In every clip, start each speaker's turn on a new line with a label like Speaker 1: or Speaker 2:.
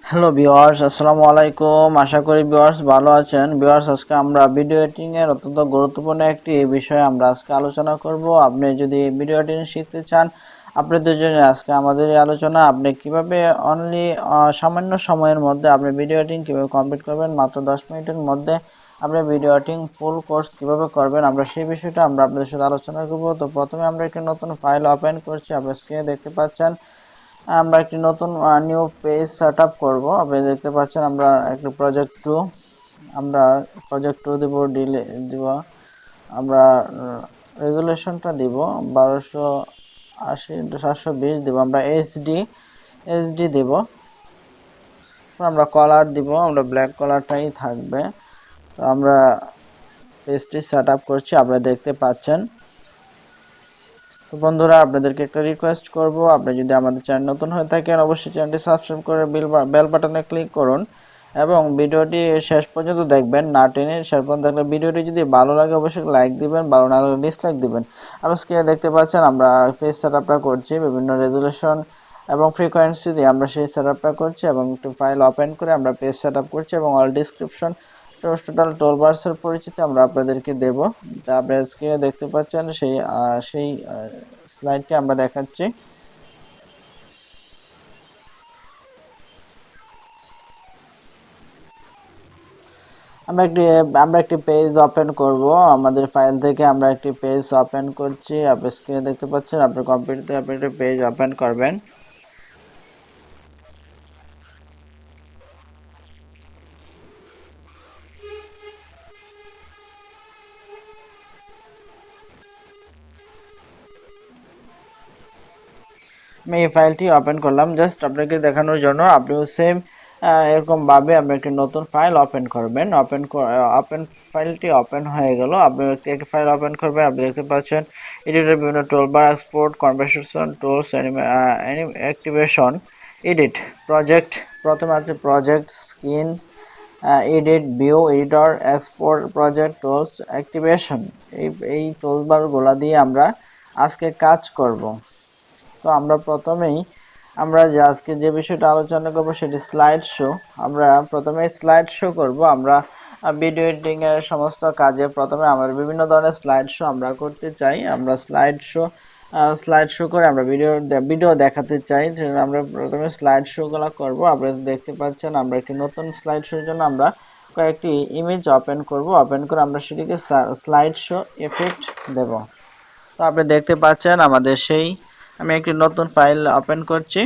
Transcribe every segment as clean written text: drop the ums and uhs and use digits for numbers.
Speaker 1: Hello viewers, আসসালামু আলাইকুম। আশা করি ভিউয়ার্স ভালো আছেন। ভিউয়ার্স, আজকে আমরা ভিডিও এডিটিং এর অত্যন্ত গুরুত্বপূর্ণ একটি বিষয় আমরা আজকে আলোচনা করব। আপনি যদি ভিডিও এডিটিং শিখতে চান, আপনাদের জন্য আজকে আমাদের এই আলোচনা। আপনি কিভাবে অনলি সামান্য সময়ের মধ্যে আপনি ভিডিও এডিটিং কিভাবে কমপ্লিট করবেন, মাত্র 10 মিনিটের মধ্যে আপনি ভিডিও এডিটিং ফুল কোর্স কিভাবে করবেন, আমরা সেই বিষয়টা আমরা আপনাদের সাথে আলোচনা করব। তো প্রথমে আমরা একটি নতুন ফাইল ওপেন করছি। আপনি স্ক্রিনে দেখতে পাচ্ছেন আমরা একটি নতুন নিউ পেজ সেটআপ করব। আপনি দেখতে পাচ্ছেন আমরা একটি প্রজেক্ট 2 আমরা প্রজেক্ট 2 দেব, ডিলে দিব, আমরা রেজুলেশনটা দিব 1280 720 দেব, আমরা এইচডি দেব, আমরা কালার দিব, আমরা ব্ল্যাক কালারটাই থাকবে। তো আমরা পেজটি সেটআপ করছি, আপনারা দেখতে পাচ্ছেন। তো বন্ধুরা, আপনাদেরকে একটা রিকোয়েস্ট করব, আপনি যদি আমাদের চ্যানেল নতুন হয়ে থাকেন অবশ্যই চ্যানেলটি সাবস্ক্রাইব করে বেল বাটনে ক্লিক করুন এবং ভিডিওটি শেষ পর্যন্ত দেখবেন, না টেনে শেষ পর্যন্ত দেখলে। ভিডিওটি যদি ভালো লাগে অবশ্যই লাইক দিবেন, ভালো না লাগলে ডিসলাইক দিবেন। আপনারা স্ক্রিনে দেখতে পাচ্ছেন আমরা পেজ সেটআপটা করছি, বিভিন্ন রেজুলেশন এবং ফ্রিকোয়েন্সি দিয়ে আমরা সেই সেটআপটা করছি এবং একটু ফাইল ওপেন করে আমরা পেজ সেটআপ করছি এবং অল ডেসক্রিপশন টোটাল টুলবারস এর পরিচিতি আমরা আপনাদেরকে দেব। তা আপনারা স্ক্রিনে দেখতে পাচ্ছেন সেই স্লাইডটি আমরা দেখাচ্ছি। আমরা একটি পেজ ওপেন করব। আমাদের ফাইল থেকে আমরা একটি পেজ ওপেন করছি। আপনি স্ক্রিনে দেখতে পাচ্ছেন আপনার কম্পিউটারে আপনি একটি পেজ ওপেন করবেন। আমি এই ফাইলটি ওপেন করলাম জাস্ট আপনাকে দেখানোর জন্য। আপনিও সেম এরকম ভাবে আপনি একটি নতুন ফাইল ওপেন করবেন। ওপেন ফাইলটি ওপেন হয়ে গেল। আপনি একটি ফাইল ওপেন করবেন। আপনি দেখতে পাচ্ছেন এডিটর বিভিন্ন toolbar, export, conversation tools, activation, edit, project. প্রথমে আছে project, screen, edit, view, editor, export, project, tools, activation. এই টুলবারগুলো দিয়ে আমরা আজকে কাজ করব। তো আমরা প্রথমেই আজকে যে বিষয়টা আলোচনা করব সেটি স্লাইড শো। আমরা প্রথমে স্লাইড শো করব। আমরা ভিডিও এডিটিং এর সমস্ত কাজে প্রথমে আমরা বিভিন্ন ধরনের স্লাইড শো আমরা করতে চাই। আমরা স্লাইড শো করে আমরা ভিডিও দেখাতে চাই। আমরা প্রথমে স্লাইড শো গুলো করব। আপনারা দেখতে পাচ্ছেন আমরা একটি নতুন স্লাইড শোর জন্য আমরা কয়েকটি ইমেজ ওপেন করব। ওপেন করে আমরা সেটিকে স্লাইড শো এফেক্ট দেব। তো আপনি দেখতে পাচ্ছেন আমাদের আমি একটি নতুন ফাইল ওপেন করছি।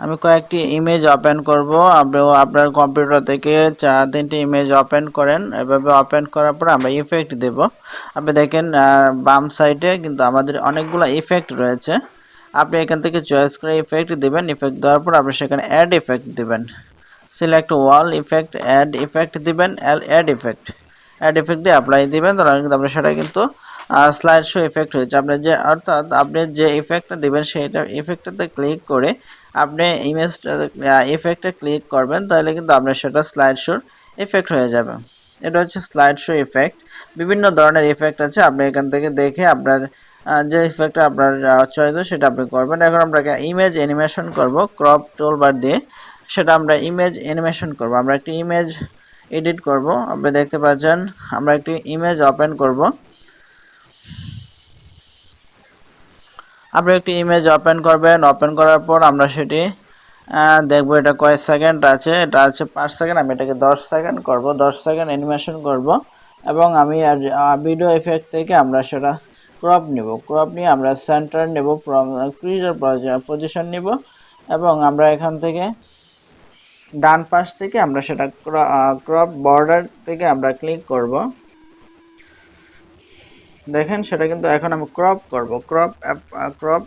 Speaker 1: আমি কয়েকটি ইমেজ ওপেন করব। আপনিও আপনার কম্পিউটার থেকে 4-3টি ইমেজ ওপেন করেন। এভাবে ওপেন করার পর আমরা ইফেক্ট দেব। আপনি দেখেন বাম সাইডে কিন্তু আমাদের অনেকগুলো ইফেক্ট রয়েছে। আপনি এখান থেকে চয়েস করে ইফেক্ট দিবেন। ইফেক্ট দেওয়ার পর আপনি সেখানে অ্যাড ইফেক্ট দিবেন। সিলেক্ট ওয়াল ইফেক্ট, অ্যাড ইফেক্ট দিবেন, অ্যাড ইফেক্ট দিয়ে অ্যাপ্লাই দিবেন। তাহলে কিন্তু আপনার সেটা কিন্তু স্লাইড শো ইফেক্ট হয়েছে। অর্থাৎ আপনি যে ইফেক্টটা দিবেন সেইটা ইফেক্টটাতে ক্লিক করে আপনি ইমেজটা ইফেক্টে ক্লিক করবেন, তাহলে কিন্তু আপনার সেটা স্লাইড শোর ইফেক্ট হয়ে যাবে। এটা হচ্ছে স্লাইড শো ইফেক্ট। বিভিন্ন ধরনের ইফেক্ট আছে, আপনি এখান থেকে দেখে আপনার যে ইফেক্টটা আপনার চয়েস সেটা আপনি করবেন। এখন আমরা ইমেজ অ্যানিমেশন করব ক্রপ টুলবার দিয়ে। সেটা আমরা ইমেজ অ্যানিমেশন করব। আমরা একটি ইমেজ এডিট করব। আপনি দেখতে পাচ্ছেন আমরা একটি ইমেজ ওপেন করব। আপনি একটি ইমেজ ওপেন করবেন। ওপেন করার পর আমরা সেটি দেখব এটা কয় সেকেন্ড আছে। এটা আছে 5 সেকেন্ড। আমি এটাকে 10 সেকেন্ড করব, 10 সেকেন্ড অ্যানিমেশন করব এবং আমি ভিডিও ইফেক্ট থেকে আমরা সেটা ক্রপ নিব। ক্রপ নিয়ে আমরা সেন্টার নেব, ক্রিজের পজিশন নিব এবং আমরা এখান থেকে ডান পাশ থেকে আমরা সেটা ক্রপ বর্ডার থেকে আমরা ক্লিক করব। দেখেন সেটা কিন্তু এখন আমি ক্রপ করব। ক্রপ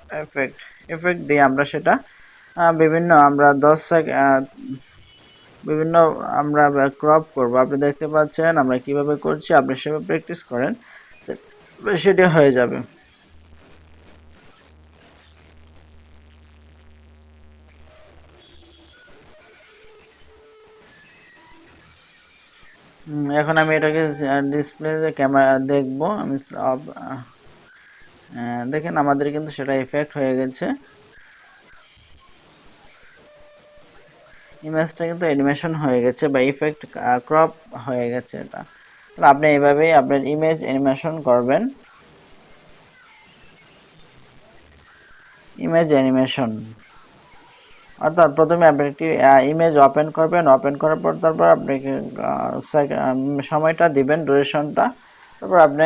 Speaker 1: এফেক্ট দিয়ে আমরা সেটা বিভিন্ন আমরা 10 সেকেন্ড বিভিন্ন আমরা ক্রপ করব। আপনি দেখতে পাচ্ছেন আমরা কিভাবে করছি। আপনি সেভাবে প্র্যাকটিস করেন, সেটা হয়ে যাবে। এখন আমি এটাকে ডিসপ্লে ক্যামেরা দেখবো আমি দেখেন আমাদের কিন্তু সেটা ইফেক্ট হয়ে গেছে, ইমেজটা কিন্তু অ্যানিমেশন হয়ে গেছে বা ইফেক্ট ক্রপ হয়ে গেছে। এটা আপনি এইভাবেই আপনার ইমেজ অ্যানিমেশন করবেন। ইমেজ অ্যানিমেশন অর্থাৎ প্রথমে আপনি একটি ইমেজ ওপেন করবেন, ওপেন করার পর তারপর আপনি সময়টা দিবেন, ডিউরেশনটা, তারপর আপনি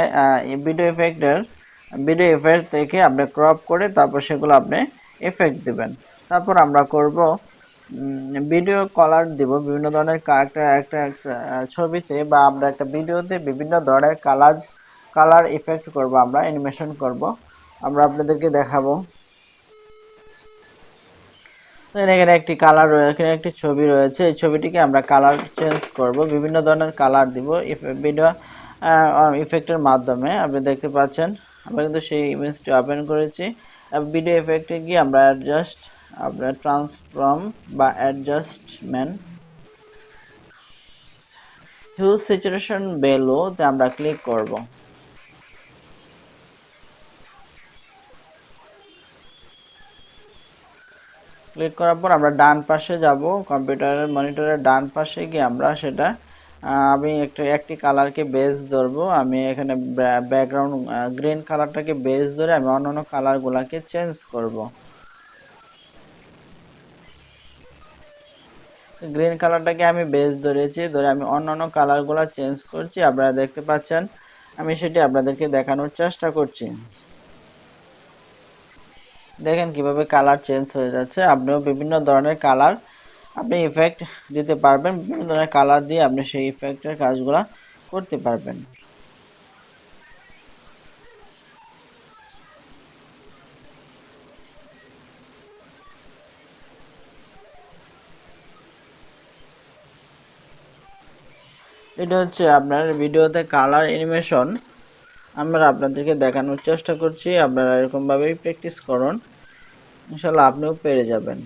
Speaker 1: ভিডিও ইফেক্ট থেকে আপনি ক্রপ করে তারপর সেগুলো আপনি ইফেক্ট দিবেন। তারপর আমরা করব ভিডিও কালার দিব, বিভিন্ন ধরনের একটা ছবিতে বা আমরা একটা ভিডিওতে বিভিন্ন ধরনের কালার ইফেক্ট করব, আমরা অ্যানিমেশন করব, আমরা আপনাদেরকে দেখাবো। এখানে একটি কালার রয়েছে, এখানে একটি ছবি রয়েছে, এই ছবিটিকে আমরা কালার চেঞ্জ করব, বিভিন্ন ধরনের কালার দিব ভিডিও ইফেক্টের মাধ্যমে। আপনি দেখতে পাচ্ছেন আমরা কিন্তু সেই ইমেজটি ওপেন করেছি। ভিডিও ইফেক্টে গিয়ে আমরা আপনার ট্রান্সফর্ম বা অ্যাডজাস্টমেন্ট হিউ স্যাচুরেশন ভ্যালুতে আমরা ক্লিক করব। ক্লিক করার পর আমরা ডান পাশে যাব, কম্পিউটারের মনিটরের ডান পাশে গিয়ে আমরা সেটা আমি একটি কালারকে বেস ধরবো, আমি এখানে ব্যাকগ্রাউন্ড গ্রিন কালারটাকে বেস ধরে আমি অন্যান্য কালারগুলোকে চেঞ্জ করব। গ্রিন কালারটাকে আমি বেস ধরেছি, ধরে আমি অন্যান্য কালারগুলো চেঞ্জ করছি। আপনারা দেখতে পাচ্ছেন আমি সেটি আপনাদেরকে দেখানোর চেষ্টা করছি। দেখেন কিভাবে কালার চেঞ্জ হয়ে যাচ্ছে। আপনিও বিভিন্ন ধরনের কালার আপনি ইফেক্ট দিতে পারবেন, বিভিন্ন ধরনের কালার দিয়ে আপনি সেই ইফেক্টের কাজগুলো করতে পারবেন। এটা হচ্ছে আপনার ভিডিওতে কালার অ্যানিমেশন, আমরা আপনাদেরকে দেখানোর চেষ্টা করছি। আপনারা এরকম ভাবেই প্র্যাকটিস করুন, ইনশাআল্লাহ আপনিও পেরে যাবেন।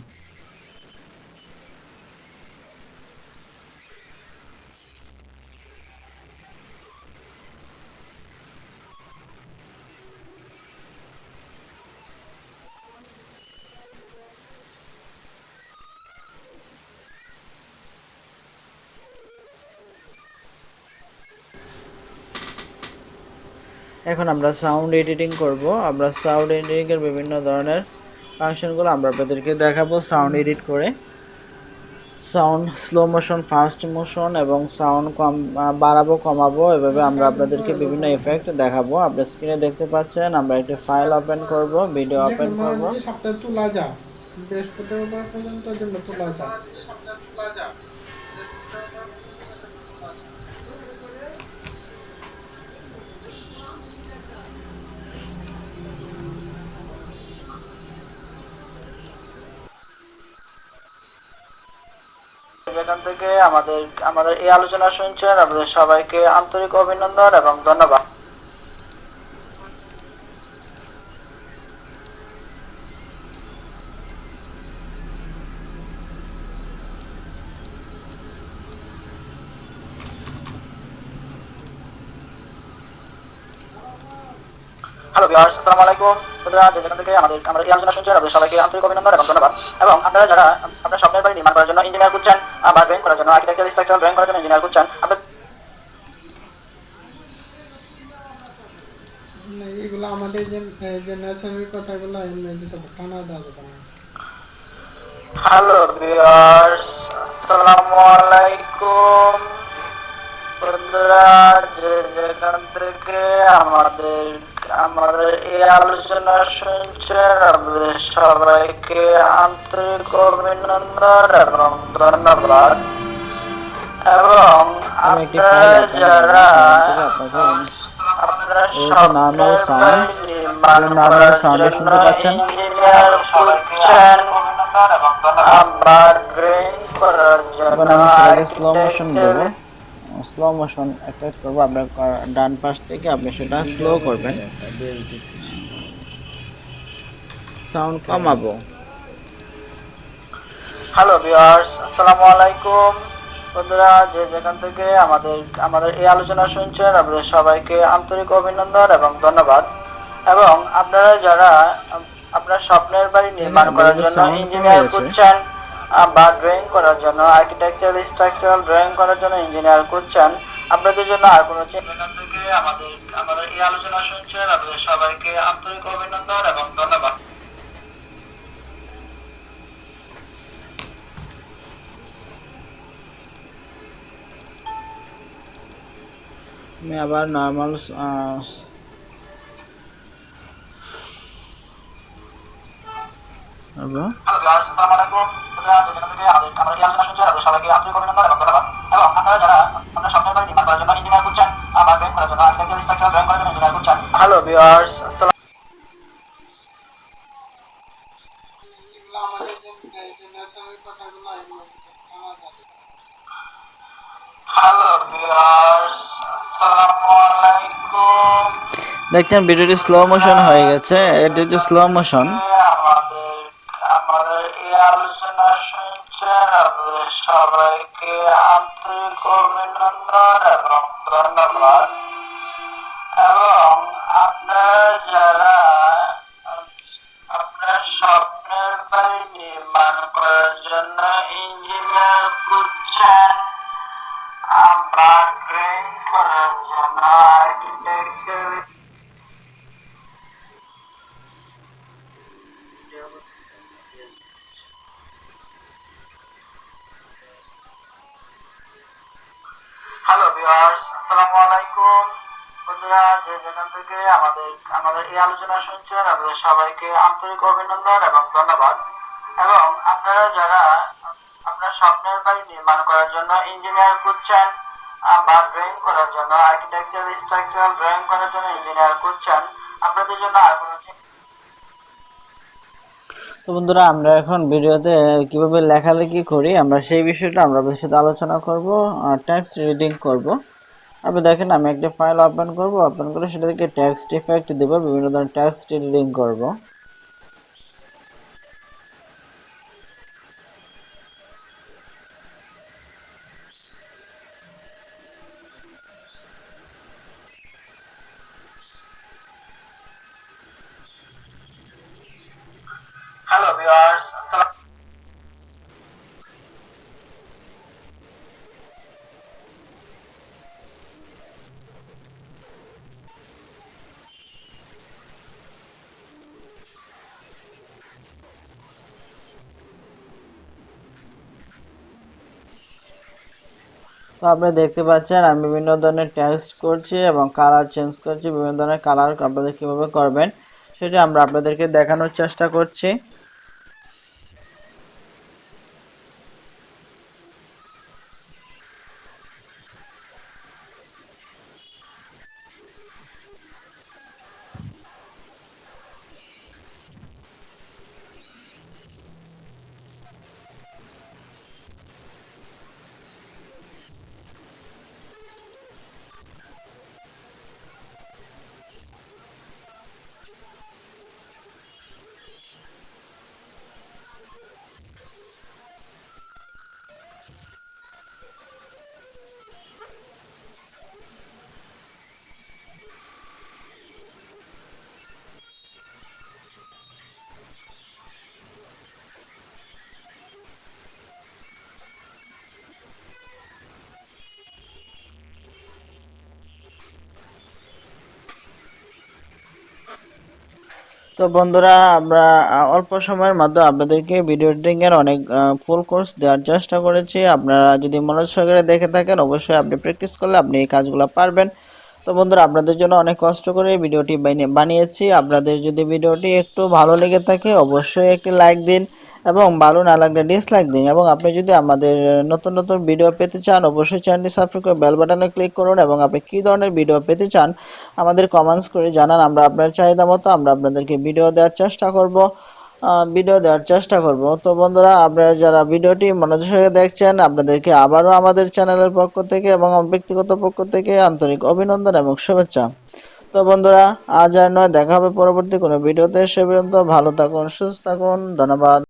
Speaker 1: এখন আমরা সাউন্ড এডিটিং করব। আমরা সাউন্ড এডিটিং এর বিভিন্ন ধরনের ফাংশনগুলো আমরা আপনাদেরকে দেখাবো সাউন্ড এডিট করে। Sound slow motion, fast motion এবং সাউন্ড বাড়াবো কমাবো, এভাবে আমরা আপনাদেরকে বিভিন্ন ইফেক্ট দেখাবো। আপনি স্ক্রিনে দেখতে পাচ্ছেন আমরা একটি ফাইল ওপেন করব, ভিডিও ওপেন করব।
Speaker 2: সপ্তাহে তোলা যা বৃহস্পতিবার পর্যন্ত জন্য তোলা যা।
Speaker 1: যেখান থেকে আমাদের এই আলোচনা শুনছেন আপনাদের সবাইকে আন্তরিক অভিনন্দন এবং ধন্যবাদ। হ্যালো ভিউয়ার্স, আসসালামু আলাইকুম। বন্ধুরা যেখান থেকে আমাদের এই আলোচনা শুনছেন আপনাদের সবাইকে আন্তরিক অভিনন্দন এবং ধন্যবাদ। এবং আপনারা যারা আপনার স্বপ্নের বাড়ি নির্মাণ করার জন্য ইঞ্জিনিয়ার খুঁজছেন বা ড্রয়িং করার জন্য আর্কিটেকচারাল স্ট্রাকচারাল ড্রয়িং করার জন্য ইঞ্জিনিয়ার খুঁজছেন,
Speaker 2: এগুলো আমাদের যে ন্যাচারাল কথাগুলো ইংরেজিতে টানা দেওয়া যাবে না।
Speaker 1: হ্যালো ভিউয়ার্স, আসসালামু আলাইকুম। বন্ধুরা যেখান থেকে আমাদের এই আলোচনা শুনছেন আপনাদের সবাইকে আন্তরিক অভিনন্দন এবং ধন্যবাদ। এবং আপনারা যারা আপনার স্বপ্নের বাড়ি নির্মাণ করার জন্য ইঞ্জিনিয়ার খুঁজছেন বা ড্রয়িং করার জন্য আর্কিটেকচার স্লো মোশন এফেক্ট করব, আপনার ডান পাশ থেকে আপনি সেটা স্লো করবেন, সাউন্ড কমাবো। হ্যালো ভিউয়ার্স, আসসালামু আলাইকুম। বন্ধুরা যে যেখান থেকে আমাদের আমাদের এই আলোচনা শুনছেন আপনাদের সবাইকে আন্তরিক অভিনন্দন এবং ধন্যবাদ। এবং আপনারা যারা আপনার স্বপ্নের বাড়ি নির্মাণ করার জন্য ইঞ্জিনিয়ার খুঁজছেন বা ড্রয়িং করার জন্য আর্কিটেকচারাল স্ট্রাকচারাল ড্রয়িং করার জন্য ইঞ্জিনিয়ার খুঁজছেন, আপনাদের জন্য আর কোনো চিন্তা থেকে আমাদের আমাদের এই আলোচনা শুনছেন আপনাদের সবাইকে আন্তরিক অভিনন্দন এবং ধন্যবাদ। আমি আবার নর্মাল হ্যালো ভিউয়ার্স,
Speaker 2: এগুলো আমাদের যে ন্যাচারাল কথাগুলো এগুলো জানা যাবে।
Speaker 1: হ্যালো ভিউয়ার্স, আসসালামু আলাইকুম। দেখছেন ভিডিওটি স্লো মোশন হয়ে গেছে, এটি হচ্ছে স্লো মোশন। আমাদের আমাদের এই আলোচনা শুনছেন আপনাদের সবাইকে আন্তরিক অভিনন্দন এবং ধন্যবাদ। এবং আপনারা যারা আপনার স্বপ্নের বাড়ি নির্মাণ করার জন্য ইঞ্জিনিয়ার খুঁজছেন বা ড্রয়িং করার জন্য আর্কিটেকচার হ্যালো ভিউয়ার্স, আসসালামু আলাইকুম। বন্ধুরা যে যেখান থেকে আমাদের আমাদের এই আলোচনা শুনছেন আপনাদের সবাইকে আন্তরিক অভিনন্দন এবং ধন্যবাদ। এবং আপনারা যারা আপনার স্বপ্নের বাড়ি নির্মাণ করার জন্য ইঞ্জিনিয়ার খুঁজছেন বা ড্রয়িং করার জন্য আর্কিটেকচারাল স্ট্রাকচারাল ড্রয়িং করার জন্য ইঞ্জিনিয়ার খুঁজছেন, আপনাদের জন্য আর কোনো তো বন্ধুরা আমরা এখন ভিডিওতে কিভাবে লেখালেখি করি আমরা সেই বিষয়টা আমরা আপনাদের সাথে আলোচনা করব। টেক্সট রিডিং করব। আপনি দেখেন আমি একটা ফাইল ওপেন করব, ওপেন করে সেটা থেকে টেক্সট ইফেক্ট দেব, বিভিন্ন ধরনের টেক্সট রিডিং করব। হ্যালো ভিউয়ার্স, তো আপনি দেখতে পাচ্ছেন আমি বিভিন্ন ধরনের টেক্সট করছি এবং কালার চেঞ্জ করছি। বিভিন্ন ধরনের কালার আপনাদের কিভাবে করবেন সেটা আমরা আপনাদেরকে দেখানোর চেষ্টা করছি। তো বন্ধুরা আমরা অল্প সময়ের মধ্যে আপনাদেরকে ভিডিও এডিটিং এর অনেক ফুল কোর্স দেওয়ার চেষ্টা করেছি। আপনারা যদি মনোযোগ সহকারে দেখে থাকেন অবশ্যই আপনি প্র্যাকটিস করলে আপনি এই কাজগুলো পারবেন। তো বন্ধুরা আপনাদের জন্য অনেক কষ্ট করে ভিডিওটি বানিয়েছি। আপনাদের যদি ভিডিওটি একটু ভালো লেগে থাকে অবশ্যই একটি লাইক দিন এবং ভালো না লাগলে ডিসলাইক দিন। এবং আপনি যদি আমাদের নতুন নতুন ভিডিও পেতে চান অবশ্যই চ্যানেলটি সাবস্ক্রাইব করে বেল বাটনে ক্লিক করুন এবং আপনি কী ধরনের ভিডিও পেতে চান আমাদের কমেন্টস করে জানান। আমরা আপনার চাহিদা মতো আমরা আপনাদেরকে ভিডিও দেওয়ার চেষ্টা করব। তো বন্ধুরা আপনারা যারা ভিডিওটি মনোযোগ সহকারে দেখছেন আপনাদেরকে আবারও আমাদের চ্যানেলের পক্ষ থেকে এবং আমার ব্যক্তিগত পক্ষ থেকে আন্তরিক অভিনন্দন এবং শুভেচ্ছা। তো বন্ধুরা আজ আর নয়, দেখা হবে পরবর্তী কোনো ভিডিওতে। সে পর্যন্ত ভালো থাকুন, সুস্থ থাকুন, ধন্যবাদ।